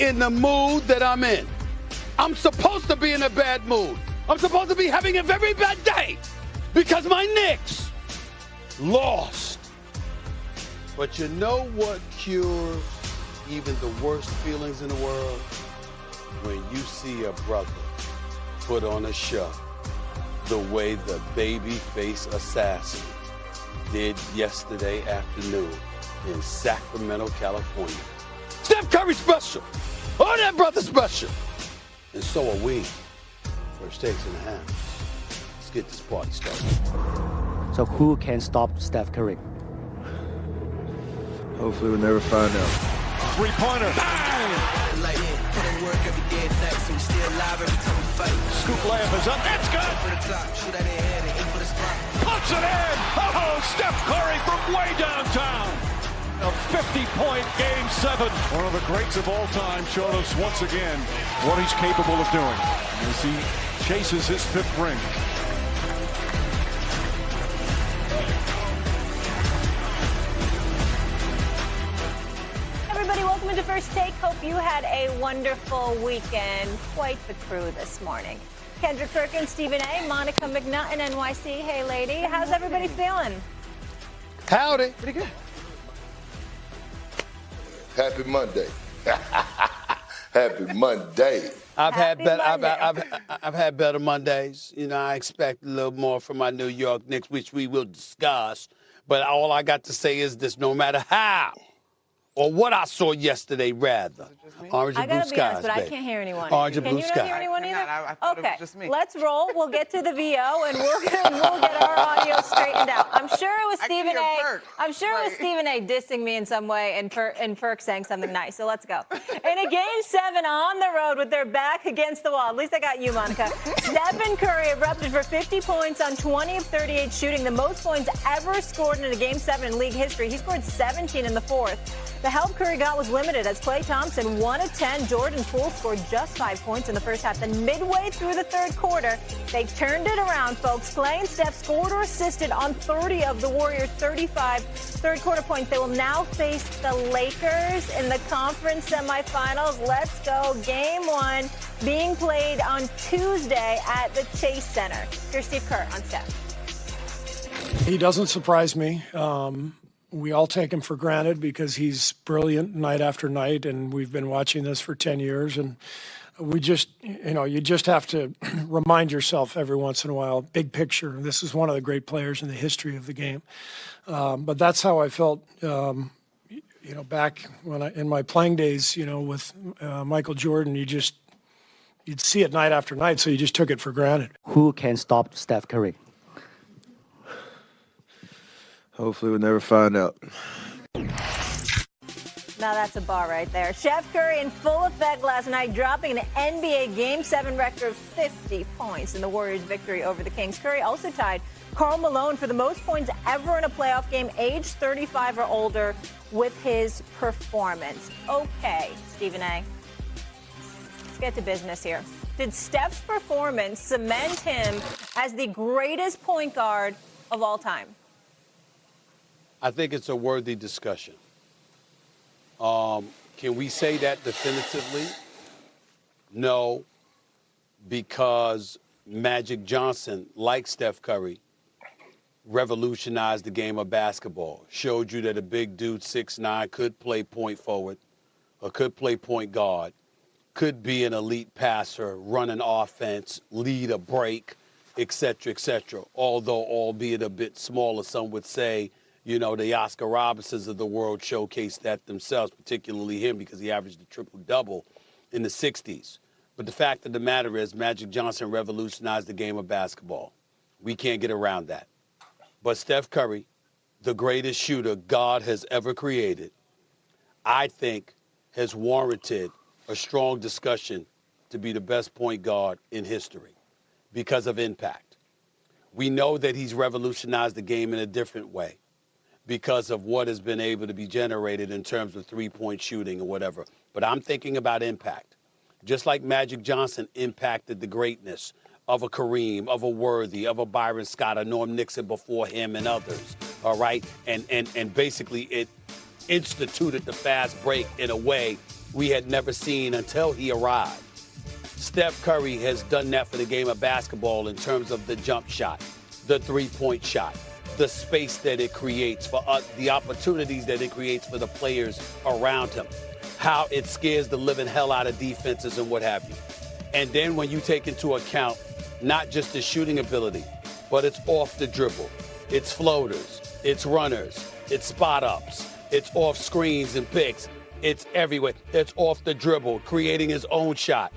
in the mood that I'm in. I'm supposed to be in a bad mood. I'm supposed to be having a very bad day because my Knicks lost. But you know what cures even the worst feelings in the world? When you see a brother put on a show the way the babyface assassin did yesterday afternoon in Sacramento, California. Steph Curry special. Oh, that brother special. And so are we. First takes in the house. Let's get this party started. So who can stop Steph Curry? Hopefully we'll never find out. Three-pointer. Bang! Like put in work every day and night, so we stay alive every time we fight. Scoop layup is up. It's good. For the top, shoot out their head and aim for the spot. Puts it in. Oh, Steph Curry from way downtown. A 50-point Game 7. One of the greats of all time showed us once again what he's capable of doing as he chases his 5th ring. Everybody, welcome into First Take. Hope you had a wonderful weekend. Quite the crew this morning. Kendrick Perkins, Stephen A., Monica McNutt in NYC. Hey, lady. How's everybody feeling? Howdy. Pretty good. Happy Monday. Happy Monday. I've had better Mondays. You know, I expect a little more from my New York Knicks, which we will discuss. But all I got to say is this: no matter how or what I saw yesterday, rather. Orange and blue skies, I gotta be honest, but baby. I can't hear anyone. Orange and blue Can you skies. not hear anyone either? I thought it Okay, was just me. let's roll. We'll get to the VO and we'll get our audio straightened out. I'm sure it was Stephen A. I'm sure it was Stephen A. dissing me in some way and Ferk saying something nice. So let's go. In a Game 7 on the road with their back against the wall. At least I got you, Monica. Stephen Curry erupted for 50 points on 20 of 38 shooting, the most points ever scored in a Game 7 in league history. He scored 17 in the fourth. The help Curry got was limited as Klay Thompson, 1 of 10. Jordan Poole scored just 5 points in the first half. Then midway through the third quarter, they turned it around, folks. Klay and Steph scored or assisted on 30 of the Warriors' 35 third quarter points. They will now face the Lakers in the conference semifinals. Let's go. Game 1 being played on Tuesday at the Chase Center. Here's Steve Kerr on Steph. He doesn't surprise me. We all take him for granted because he's brilliant night after night, and we've been watching this for 10 years. And we just, you just have to remind yourself every once in a while, big picture, this is one of the great players in the history of the game. But that's how I felt, back when in my playing days, with Michael Jordan. You'd see it night after night, so you just took it for granted. Who can stop Steph Curry? Hopefully we'll never find out. Now that's a bar right there. Steph Curry in full effect last night, dropping an NBA Game 7 record of 50 points in the Warriors' victory over the Kings. Curry also tied Karl Malone for the most points ever in a playoff game, age 35 or older, with his performance. Okay, Stephen A., let's get to business here. Did Steph's performance cement him as the greatest point guard of all time? I think it's a worthy discussion. Can we say that definitively? No, because Magic Johnson, like Steph Curry, revolutionized the game of basketball, showed you that a big dude, 6'9", could play point forward or could play point guard, could be an elite passer, run an offense, lead a break, et cetera, although albeit a bit smaller, some would say. The Oscar Robinsons of the world showcased that themselves, particularly him, because he averaged a triple-double in the 60s. But the fact of the matter is Magic Johnson revolutionized the game of basketball. We can't get around that. But Steph Curry, the greatest shooter God has ever created, I think has warranted a strong discussion to be the best point guard in history because of impact. We know that he's revolutionized the game in a different way, because of what has been able to be generated in terms of three-point shooting or whatever. But I'm thinking about impact. Just like Magic Johnson impacted the greatness of a Kareem, of a Worthy, of a Byron Scott, a Norm Nixon before him and others, all right? And basically it instituted the fast break in a way we had never seen until he arrived. Steph Curry has done that for the game of basketball in terms of the jump shot, the three-point shot, the space that it creates for the opportunities that it creates for the players around him, how it scares the living hell out of defenses and what have you. And then when you take into account not just his shooting ability, but it's off the dribble, it's floaters, it's runners, it's spot ups, it's off screens and picks, it's everywhere, it's off the dribble, creating his own shot.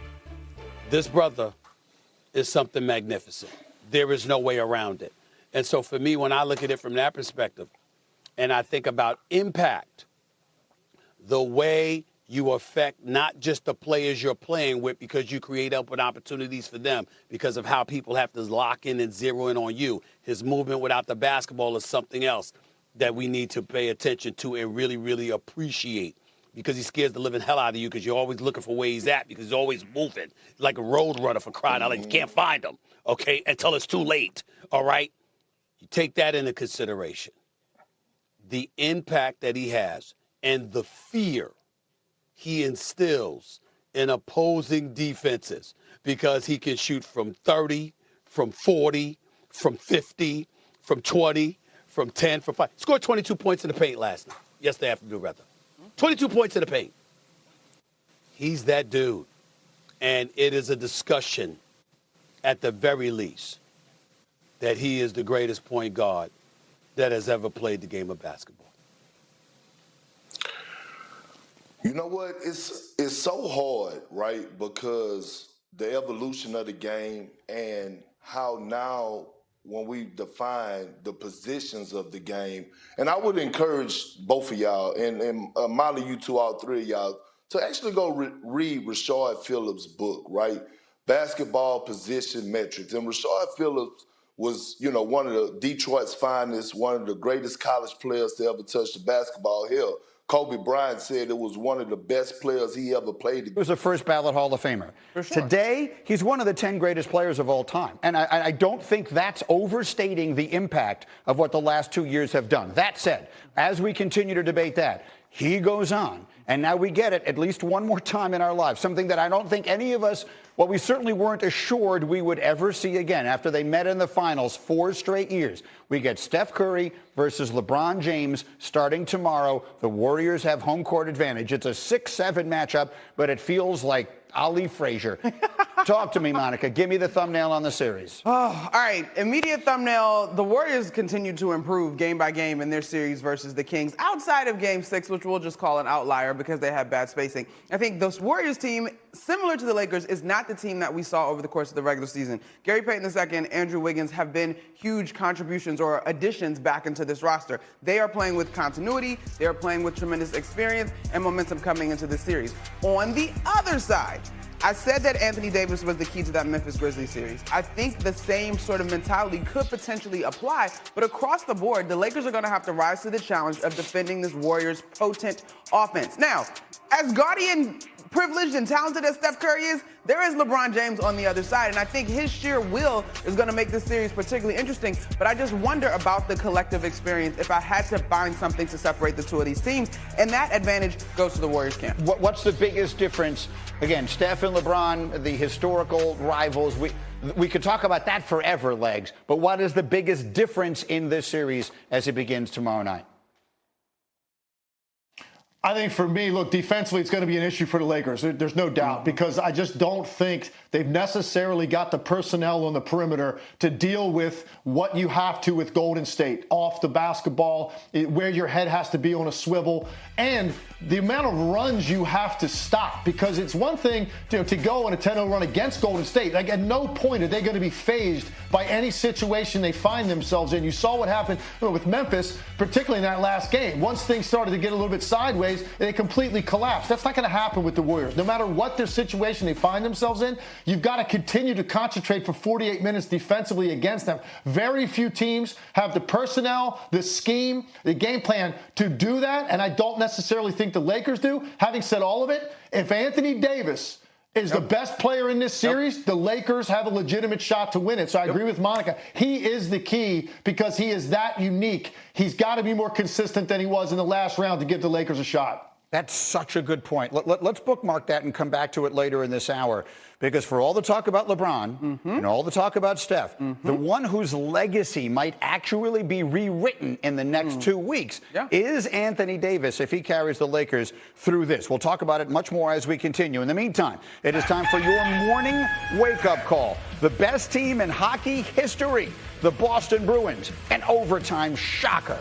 This brother is something magnificent. There is no way around it. And so for me, when I look at it from that perspective, and I think about impact, the way you affect not just the players you're playing with because you create open opportunities for them because of how people have to lock in and zero in on you. His movement without the basketball is something else that we need to pay attention to and really, really appreciate, because he scares the living hell out of you because you're always looking for where he's at because he's always moving like a road runner, for crying out loud. You can't find him, okay, until it's too late, all right? You take that into consideration. The impact that he has and the fear he instills in opposing defenses because he can shoot from 30, from 40, from 50, from 20, from 10, from 5. Scored 22 points in the paint yesterday afternoon, rather. 22 points in the paint. He's that dude. And it is a discussion, at the very least, that he is the greatest point guard that has ever played the game of basketball. You know what? It's so hard, right? Because the evolution of the game and how now when we define the positions of the game, and I would encourage both of y'all, and Molly, you two, all three of y'all, to actually go read Rashard Phillips' book, right? Basketball Position Metrics. And Rashard Phillips was, you know, one of the Detroit's finest, one of the greatest college players to ever touch the basketball hill. Kobe Bryant said it was one of the best players he ever played. He was a first ballot Hall of Famer. For sure. Today, he's one of the 10 greatest players of all time. And I don't think that's overstating the impact of what the last 2 years have done. That said, as we continue to debate that, he goes on. And now we get it at least one more time in our lives, something that I don't think any of us, well, we certainly weren't assured we would ever see again after they met in the finals 4 straight years. We get Steph Curry versus LeBron James starting tomorrow. The Warriors have home court advantage. It's a 6-7 matchup, but it feels like Ali Frazier. Talk to me, Monica. Give me the thumbnail on the series. Oh, all right. Immediate thumbnail. The Warriors continue to improve game by game in their series versus the Kings outside of Game 6, which we'll just call an outlier because they have bad spacing. I think this Warriors team, similar to the Lakers, is not the team that we saw over the course of the regular season. Gary Payton II, Andrew Wiggins have been huge contributions or additions back into this roster. They are playing with continuity. They are playing with tremendous experience and momentum coming into the series. On the other side, I said that Anthony Davis was the key to that Memphis Grizzlies series. I think the same sort of mentality could potentially apply, but across the board, the Lakers are going to have to rise to the challenge of defending this Warriors' potent offense. Now, as gaudy and privileged and talented as Steph Curry is, there is LeBron James on the other side, and I think his sheer will is going to make this series particularly interesting, but I just wonder about the collective experience if I had to find something to separate the two of these teams, and that advantage goes to the Warriors camp. What's the biggest difference? Again, Steph and LeBron, the historical rivals, we could talk about that forever, Legs, but what is the biggest difference in this series as it begins tomorrow night? I think for me, look, defensively, it's going to be an issue for the Lakers. There's no doubt, because I just don't think they've necessarily got the personnel on the perimeter to deal with what you have to with Golden State, off the basketball, where your head has to be on a swivel, and the amount of runs you have to stop, because it's one thing to go on a 10-0 run against Golden State. Like, at no point are they going to be fazed by any situation they find themselves in. You saw what happened with Memphis, particularly in that last game. Once things started to get a little bit sideways, they completely collapsed. That's not going to happen with the Warriors. No matter what their situation they find themselves in, you've got to continue to concentrate for 48 minutes defensively against them. Very few teams have the personnel, the scheme, the game plan to do that, and I don't necessarily think the Lakers do. Having said all of it, if Anthony Davis is the best player in this series, the Lakers have a legitimate shot to win it. So I agree with Monica. He is the key because he is that unique. He's got to be more consistent than he was in the last round to give the Lakers a shot. That's such a good point. Let's bookmark that and come back to it later in this hour. Because for all the talk about LeBron and all the talk about Steph, the one whose legacy might actually be rewritten in the next 2 weeks is Anthony Davis if he carries the Lakers through this. We'll talk about it much more as we continue. In the meantime, it is time for your morning wake-up call. The best team in hockey history, the Boston Bruins, an overtime shocker.